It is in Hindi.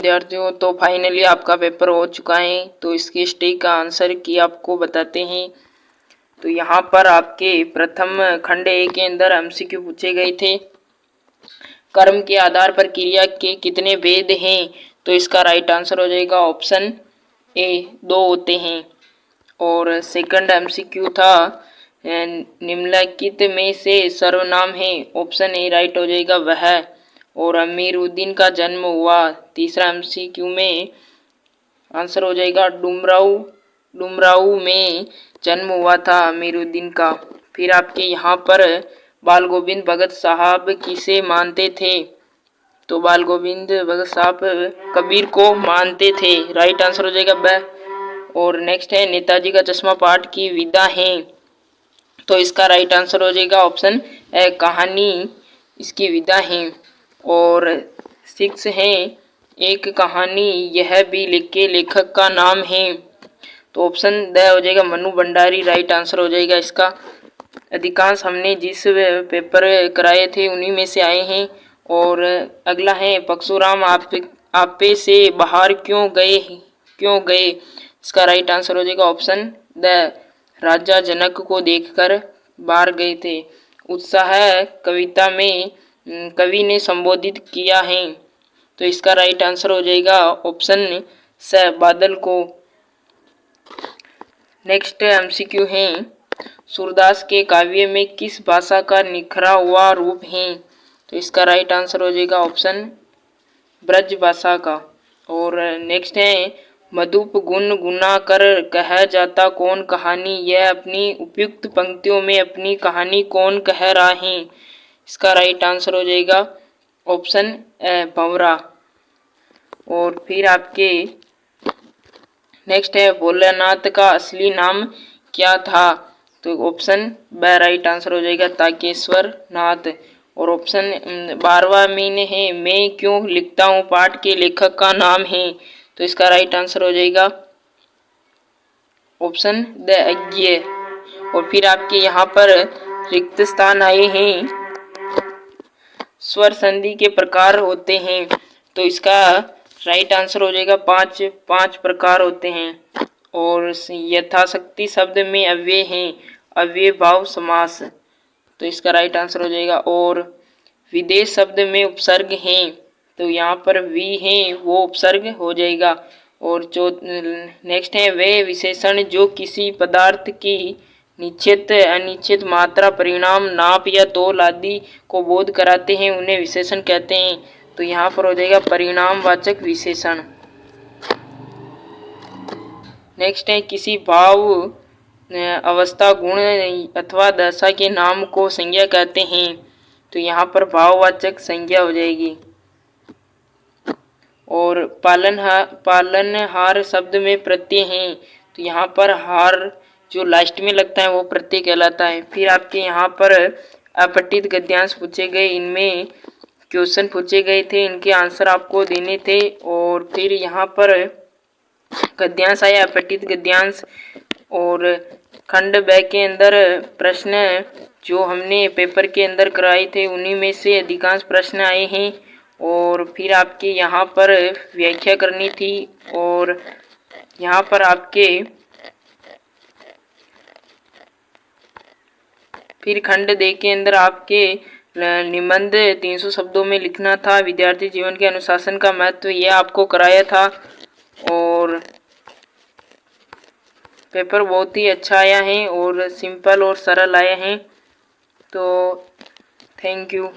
विद्यार्थियों, तो फाइनली आपका पेपर हो चुका है। तो इसके स्टेक का आंसर की आपको बताते हैं। तो यहाँ पर आपके प्रथम खंड ए के अंदर एमसीक्यू पूछे गए थे। कर्म के आधार पर क्रिया के कितने भेद हैं? तो इसका राइट आंसर हो जाएगा ऑप्शन ए, 2 होते हैं। और सेकंड एमसीक्यू था निम्नलिखित में से सर्वनाम है। ऑप्शन ए राइट हो जाएगा वह। और अमीरुद्दीन का जन्म हुआ। तीसरा एमसीक्यू में आंसर हो जाएगा डुमराऊ में जन्म हुआ था अमीरुद्दीन का। फिर आपके यहाँ पर बाल गोविंद भगत साहब किसे मानते थे? तो बाल गोविंद भगत साहब कबीर को मानते थे। राइट आंसर हो जाएगा ब। और नेक्स्ट है नेताजी का चश्मा पाठ की विधा है। तो इसका राइट आंसर हो जाएगा ऑप्शन ए, कहानी इसकी विधा है। और 6 है एक कहानी यह भी लिख के लेखक का नाम है। तो ऑप्शन द हो जाएगा मनु भंडारी। राइट आंसर हो जाएगा इसका। अधिकांश हमने जिस पेपर कराए थे उन्हीं में से आए हैं। और अगला है परशुराम आपे से बाहर क्यों गए? इसका राइट आंसर हो जाएगा ऑप्शन द, राजा जनक को देखकर बाहर गए थे। उत्साह कविता में कवि ने संबोधित किया है। तो इसका राइट आंसर हो जाएगा ऑप्शन स, बादल को। नेक्स्ट एमसीक्यू है सूरदास के काव्य में किस भाषा का निखरा हुआ रूप है? तो इसका राइट आंसर हो जाएगा ऑप्शन ब्रज भाषा का। और नेक्स्ट है मधुप गुण गुना कर कह जाता कौन कहानी? यह अपनी उपयुक्त पंक्तियों में अपनी कहानी कौन कह रहा है? इसका राइट आंसर हो जाएगा ऑप्शन ए, भंवरा। और फिर आपके नेक्स्ट है भोलेनाथ का असली नाम क्या था? तो ऑप्शन ब राइट आंसर हो जाएगा तारकेश्वर नाथ। और ऑप्शन 12वां मीन है मैं क्यों लिखता हूँ पाठ के लेखक का नाम है। तो इसका राइट आंसर हो जाएगा ऑप्शन द अज्ञेय। और फिर आपके यहाँ पर रिक्त स्थान आए हैं। स्वर संधि के प्रकार होते हैं। तो इसका राइट आंसर हो जाएगा 5 प्रकार होते हैं। और यथाशक्ति शब्द में अव्यय हैं, अव्यय भाव समास। तो इसका राइट आंसर हो जाएगा। और विदेश शब्द में उपसर्ग हैं। तो यहाँ पर वी है वो उपसर्ग हो जाएगा। और जो नेक्स्ट है वे विशेषण जो किसी पदार्थ की निश्चित अनिश्चित मात्रा परिणाम नाप या तौल आदि को बोध कराते हैं उन्हें विशेषण कहते हैं। तो यहाँ पर हो जाएगा परिणामवाचक विशेषण। नेक्स्ट है किसी भाव अवस्था गुण अथवा दशा के नाम को संज्ञा कहते हैं। तो यहाँ पर भाववाचक संज्ञा हो जाएगी। और पालनहार शब्द में प्रत्यय हैं। तो यहाँ पर हार जो लास्ट में लगता है वो प्रत्यय कहलाता है। फिर आपके यहाँ पर अपठित गद्यांश पूछे गए, इनमें क्वेश्चन पूछे गए थे, इनके आंसर आपको देने थे। और फिर यहाँ पर गद्यांश आया अपठित गद्यांश। और खंड ब के अंदर प्रश्न जो हमने पेपर के अंदर कराए थे उन्हीं में से अधिकांश प्रश्न आए हैं। और फिर आपके यहाँ पर व्याख्या करनी थी। और यहाँ पर आपके फिर खंड दे के अंदर आपके निबंध 300 शब्दों में लिखना था। विद्यार्थी जीवन के अनुशासन का महत्व यह आपको कराया था। और पेपर बहुत ही अच्छा आया है और सिंपल और सरल आया है। तो थैंक यू।